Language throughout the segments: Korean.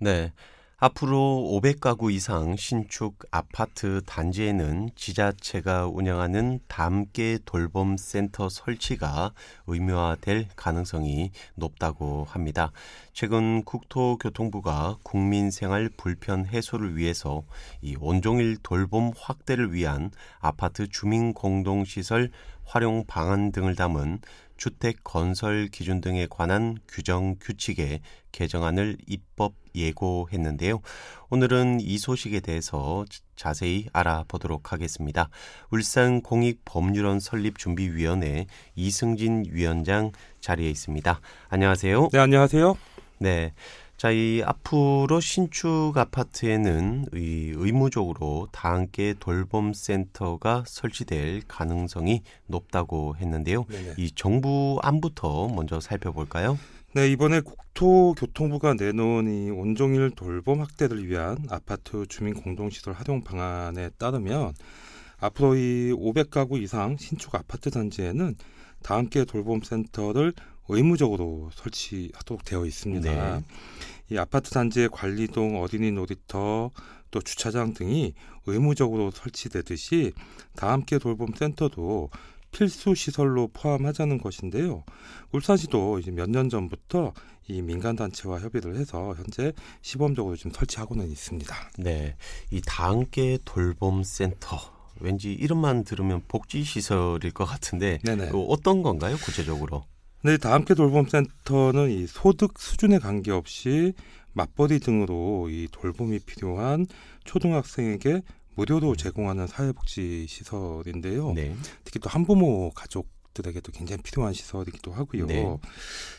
네. 앞으로 500가구 이상 신축 아파트 단지에는 지자체가 운영하는 다함께 돌봄 센터 설치가 의무화될 가능성이 높다고 합니다. 최근 국토교통부가 국민생활 불편 해소를 위해서 이 온종일 돌봄 확대를 위한 아파트 주민 공동시설 활용 방안 등을 담은 주택 건설 기준 등에 관한 규정 규칙의 개정안을 입법 예고했는데요. 오늘은 이 소식에 대해서 자세히 알아보도록 하겠습니다. 울산공익법률원 설립준비위원회 이승진 위원장 자리에 있습니다. 안녕하세요. 네, 안녕하세요. 네. 자, 이 앞으로 신축 아파트에는 의무적으로 다함께 돌봄 센터가 설치될 가능성이 높다고 했는데요. 네네. 이 정부 안부터 먼저 살펴볼까요? 네, 이번에 국토교통부가 내놓은 이 온종일 돌봄 확대를 위한 아파트 주민 공동시설 활용 방안에 따르면 앞으로 이 500가구 이상 신축 아파트 단지에는 다함께 돌봄 센터를 의무적으로 설치하도록 되어 있습니다. 네. 이 아파트 단지의 관리동, 어린이 놀이터, 또 주차장 등이 의무적으로 설치되듯이 다함께 돌봄 센터도 필수 시설로 포함하자는 것인데요. 울산시도 이제 몇 년 전부터 이 민간 단체와 협의를 해서 현재 시범적으로 좀 설치하고는 있습니다. 네. 이 다함께 돌봄 센터. 왠지 이름만 들으면 복지 시설일 것 같은데 네네. 어떤 건가요, 구체적으로? 네, 다함께 돌봄 센터는 이 소득 수준에 관계없이 맞벌이 등으로 이 돌봄이 필요한 초등학생에게 무료로 제공하는 사회복지 시설인데요. 네. 특히 또 한부모 가족들에게도 굉장히 필요한 시설이기도 하고요. 네.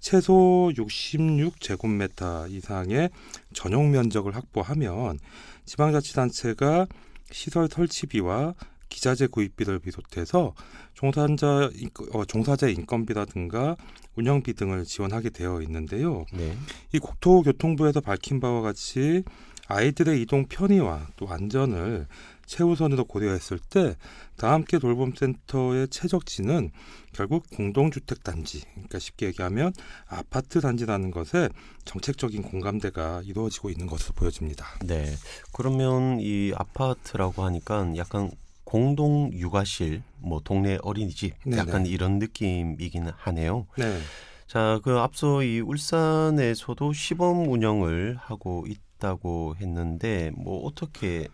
최소 66제곱미터 이상의 전용 면적을 확보하면 지방자치단체가 시설 설치비와 기자재 구입비를 비롯해서 종사자 인건비라든가 운영비 등을 지원하게 되어 있는데요. 네. 이 국토교통부에서 밝힌 바와 같이 아이들의 이동 편의와 또 안전을 최우선으로 고려했을 때 다함께 돌봄센터의 최적지는 결국 공동주택단지, 그러니까 쉽게 얘기하면 아파트 단지라는 것에 정책적인 공감대가 이루어지고 있는 것으로 보여집니다. 네. 그러면 이 아파트라고 하니까 약간 공동 육아실, 뭐 동네 어린이집 약간 네네. 이런 느낌이긴 하네요. 네. 자, 그 앞서 이 울산에서도 시범 운영을 하고 있다고 했는데 뭐 어떻게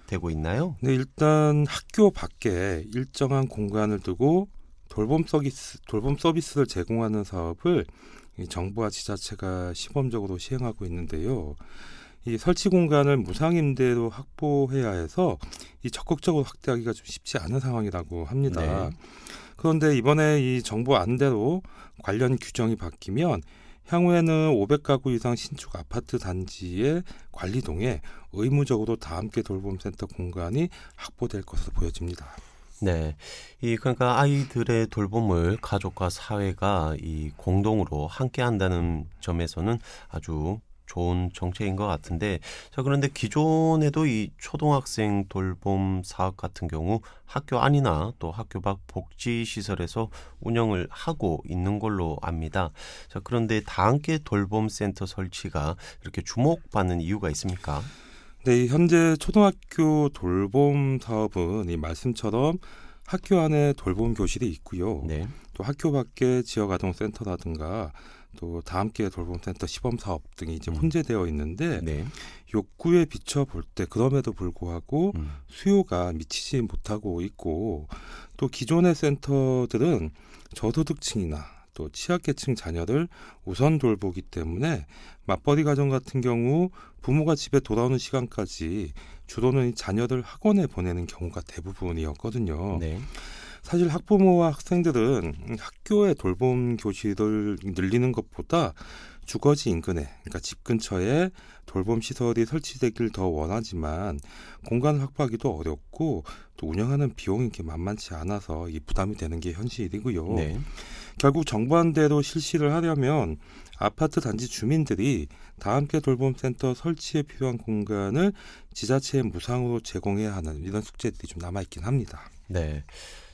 되고 있나요? 네, 일단 학교 밖에 일정한 공간을 두고 돌봄 서비스를 제공하는 사업을 이 정부와 지자체가 시범적으로 시행하고 있는데요. 이 설치 공간을 무상임대로 확보해야 해서 이 적극적으로 확대하기가 좀 쉽지 않은 상황이라고 합니다. 네. 그런데 이번에 이 정부 안대로 관련 규정이 바뀌면 향후에는 500가구 이상 신축 아파트 단지의 관리동에 의무적으로 다함께 돌봄센터 공간이 확보될 것으로 보여집니다. 네. 그러니까 아이들의 돌봄을 가족과 사회가 이 공동으로 함께 한다는 점에서는 아주 좋은 정책인 것 같은데, 자, 그런데 기존에도 이 초등학생 돌봄 사업 같은 경우 학교 안이나 또 학교 밖 복지 시설에서 운영을 하고 있는 걸로 압니다. 자, 그런데 다함께 돌봄 센터 설치가 이렇게 주목받는 이유가 있습니까? 네, 현재 초등학교 돌봄 사업은 이 말씀처럼 학교 안에 돌봄 교실이 있고요. 네. 또 학교 밖에 지역아동센터라든가 또 다함께 돌봄센터 시범 사업 등이 이제 혼재되어 있는데 네. 욕구에 비춰 볼 때 그럼에도 불구하고 음. 수요가 미치지 못하고 있고 또 기존의 센터들은 저소득층이나 또 취약계층 자녀를 우선 돌보기 때문에 맞벌이 가정 같은 경우 부모가 집에 돌아오는 시간까지 주로는 이 자녀를 학원에 보내는 경우가 대부분이었거든요. 네. 사실 학부모와 학생들은 학교의 돌봄 교실을 늘리는 것보다 주거지 인근에, 그러니까 집 근처에 돌봄 시설이 설치되길 더 원하지만 공간을 확보하기도 어렵고 또 운영하는 비용이 이렇게 만만치 않아서 이 부담이 되는 게 현실이고요. 네. 결국 정부안대로 실시를 하려면 아파트 단지 주민들이 다함께 돌봄센터 설치에 필요한 공간을 지자체에 무상으로 제공해야 하는 이런 숙제들이 좀 남아있긴 합니다. 네.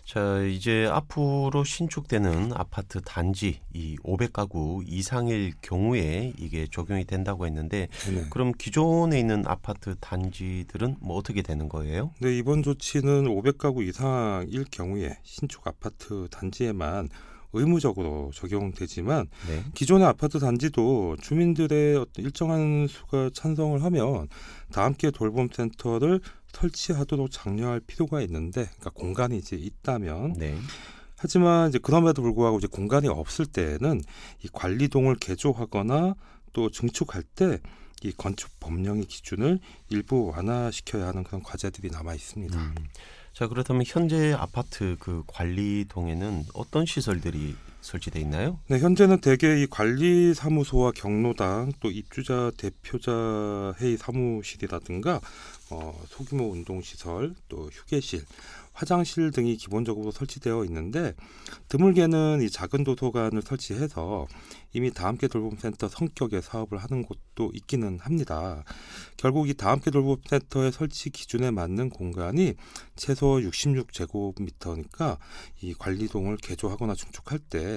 자, 이제 앞으로 신축되는 아파트 단지 이 500가구 이상일 경우에 이게 적용이 된다고 했는데 네. 그럼 기존에 있는 아파트 단지들은 뭐 어떻게 되는 거예요? 네, 이번 조치는 500가구 이상일 경우에 신축 아파트 단지에만 의무적으로 적용되지만 네. 기존의 아파트 단지도 주민들의 어떤 일정한 수가 찬성을 하면 다 함께 돌봄센터를 설치하도록 장려할 필요가 있는데, 그러니까 공간이 이제 있다면. 네. 하지만 이제 그럼에도 불구하고 이제 공간이 없을 때에는 이 관리동을 개조하거나 또 증축할 때 이 건축 법령의 기준을 일부 완화시켜야 하는 그런 과제들이 남아 있습니다. 자, 그렇다면 현재 아파트 그 관리동에는 어떤 시설들이 설치돼 있나요? 네, 현재는 대개 이 관리사무소와 경로당 또 입주자 대표자 회의 사무실이라든가 소규모 운동시설 또 휴게실, 화장실 등이 기본적으로 설치되어 있는데 드물게는 이 작은 도서관을 설치해서 이미 다함께 돌봄센터 성격의 사업을 하는 곳도 있기는 합니다. 결국 이 다함께 돌봄센터의 설치 기준에 맞는 공간이 최소 66제곱미터니까 이 관리동을 개조하거나 증축할 때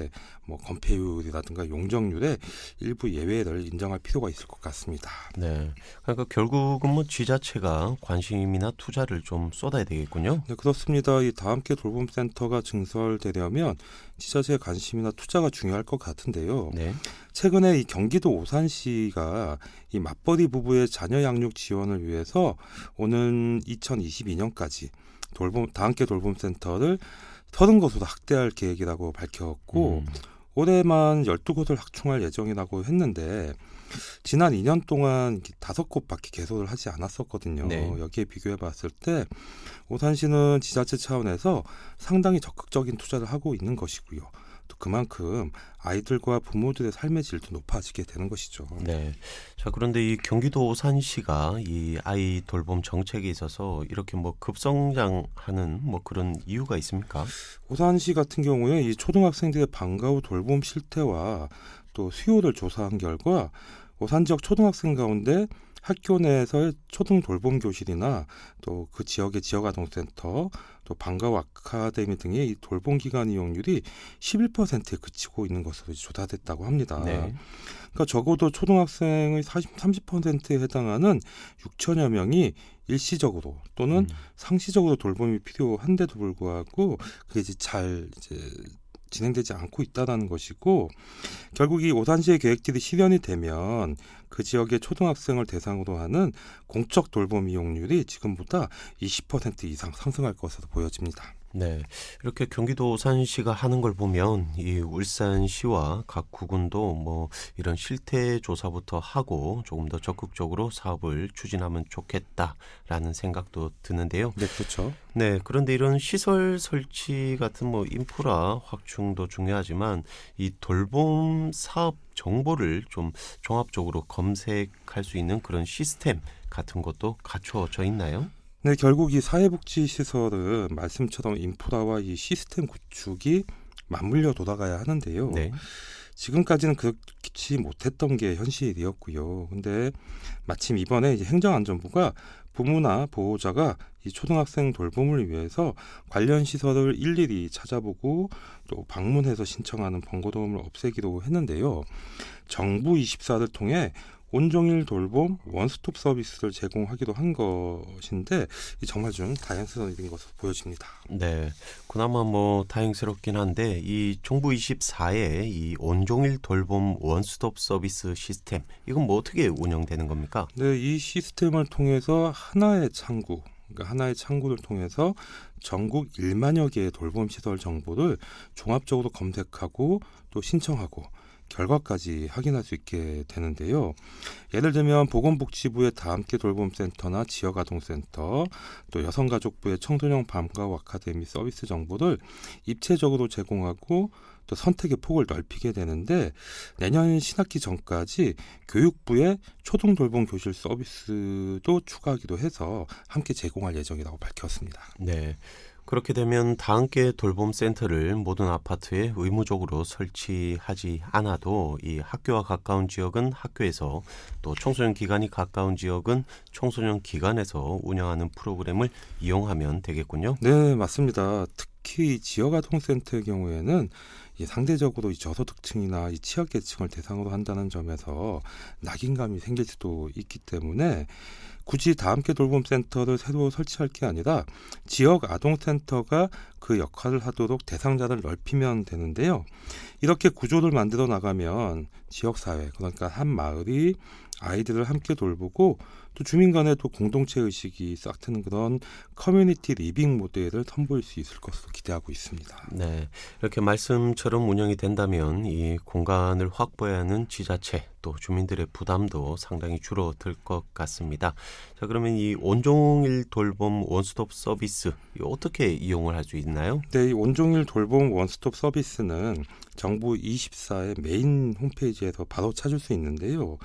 뭐 건폐율이라든가 용적률에 일부 예외를 인정할 필요가 있을 것 같습니다. 네. 그러니까 결국은 뭐 지자체가 관심이나 투자를 좀 쏟아야 되겠군요. 네, 그렇습니다. 이 다함께 돌봄센터가 증설되려면 지자체의 관심이나 투자가 중요할 것 같은데요. 네. 최근에 이 경기도 오산시가 이 맞벌이 부부의 자녀 양육 지원을 위해서 오는 2022년까지 다함께 돌봄센터를 30곳으로 확대할 계획이라고 밝혔고 올해만 12곳을 확충할 예정이라고 했는데 지난 2년 동안 5곳밖에 개소를 하지 않았었거든요. 네. 여기에 비교해 봤을 때 오산시는 지자체 차원에서 상당히 적극적인 투자를 하고 있는 것이고요. 또 그만큼 아이들과 부모들의 삶의 질도 높아지게 되는 것이죠. 네. 자, 그런데 이 경기도 오산시가 이 아이 돌봄 정책에 있어서 이렇게 뭐 급성장하는 뭐 그런 이유가 있습니까? 오산시 같은 경우에 이 초등학생들의 방과 후 돌봄 실태와 또 수요를 조사한 결과 오산 지역 초등학생 가운데 학교 내에서의 초등 돌봄 교실이나 또 그 지역의 지역아동센터 또 방과 후 아카데미 등의 이 돌봄 기관 이용률이 11%에 그치고 있는 것으로 조사됐다고 합니다. 네. 그러니까 적어도 초등학생의 30%에 해당하는 6천여 명이 일시적으로 또는 상시적으로 돌봄이 필요한데도 불구하고 그게 잘 진행되지 않고 있다는 것이고 결국 이 오산시의 계획들이 실현이 되면 그 지역의 초등학생을 대상으로 하는 공적 돌봄 이용률이 지금보다 20% 이상 상승할 것으로 보여집니다. 네. 이렇게 경기도 오산시가 하는 걸 보면 이 울산시와 각 구군도 뭐 이런 실태 조사부터 하고 조금 더 적극적으로 사업을 추진하면 좋겠다라는 생각도 드는데요. 네, 그렇죠. 네. 그런데 이런 시설 설치 같은 뭐 인프라 확충도 중요하지만 이 돌봄 사업 정보를 좀 종합적으로 검색할 수 있는 그런 시스템 같은 것도 갖춰져 있나요? 네, 결국 이 사회복지 시설은 말씀처럼 인프라와 이 시스템 구축이 맞물려 돌아가야 하는데요. 네. 지금까지는 그렇지 못했던 게 현실이었고요. 근데 마침 이번에 이제 행정안전부가 부모나 보호자가 이 초등학생 돌봄을 위해서 관련 시설을 일일이 찾아보고 또 방문해서 신청하는 번거로움을 없애기로 했는데요. 정부 24를 통해 온종일 돌봄 원스톱 서비스를 제공하기도 한 것인데 정말 좀 다양스러운 일인 것으로 보여집니다. 네, 그나마 뭐 다행스럽긴 한데 이 정부 24의 이 온종일 돌봄 원스톱 서비스 시스템 이건 뭐 어떻게 운영되는 겁니까? 네, 이 시스템을 통해서 하나의 창구를 통해서 전국 1만여 개의 돌봄 시설 정보를 종합적으로 검색하고 또 신청하고 결과까지 확인할 수 있게 되는데요. 예를 들면 보건복지부의 다함께 돌봄센터나 지역아동센터, 또 여성가족부의 청소년 방과 후 아카데미 서비스 정보를 입체적으로 제공하고 또 선택의 폭을 넓히게 되는데 내년 신학기 전까지 교육부의 초등 돌봄 교실 서비스도 추가하기도 해서 함께 제공할 예정이라고 밝혔습니다. 네. 그렇게 되면 다함께 돌봄 센터를 모든 아파트에 의무적으로 설치하지 않아도 이 학교와 가까운 지역은 학교에서 또 청소년 기관이 가까운 지역은 청소년 기관에서 운영하는 프로그램을 이용하면 되겠군요. 네, 맞습니다. 특히 지역아동센터의 경우에는 상대적으로 이 저소득층이나 이 취약계층을 대상으로 한다는 점에서 낙인감이 생길 수도 있기 때문에 굳이 다함께 돌봄센터를 새로 설치할 게 아니라 지역 아동센터가 그 역할을 하도록 대상자를 넓히면 되는데요. 이렇게 구조를 만들어 나가면 지역사회, 그러니까 한 마을이 아이들을 함께 돌보고 또 주민 간의 또 공동체 의식이 싹 트는 그런 커뮤니티 리빙 모델을 선보일 수 있을 것으로 기대하고 있습니다. 네, 이렇게 말씀처럼 운영이 된다면 이 공간을 확보해야 하는 지자체 또 주민들의 부담도 상당히 줄어들 것 같습니다. 자, 그러면 이 온종일 돌봄 원스톱 서비스 어떻게 이용을 할 수 있나요? 네, 이 온종일 돌봄 원스톱 서비스는 정부 24의 메인 홈페이지에서 바로 찾을 수 있는데요.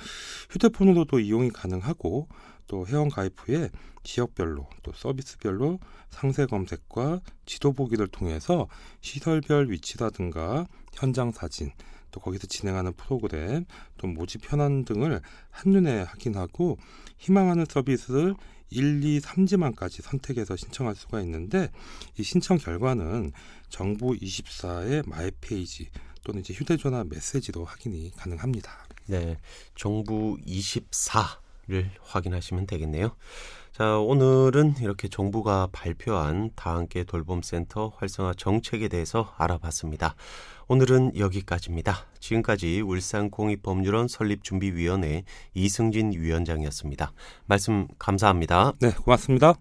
휴대폰으로도 이용이 가능하고 또 회원 가입 후에 지역별로 또 서비스별로 상세 검색과 지도 보기를 통해서 시설별 위치라든가 현장 사진 또 거기서 진행하는 프로그램 또 모집 현안 등을 한눈에 확인하고 희망하는 서비스를 1, 2, 3지만까지 선택해서 신청할 수가 있는데 이 신청 결과는 정부 24의 마이 페이지 또는 이제 휴대전화 메시지로 확인이 가능합니다. 네, 정부 24를 확인하시면 되겠네요. 자, 오늘은 이렇게 정부가 발표한 다함께 돌봄센터 활성화 정책에 대해서 알아봤습니다. 오늘은 여기까지입니다. 지금까지 울산공익법률원 설립준비위원회 이승진 위원장이었습니다. 말씀 감사합니다. 네, 고맙습니다.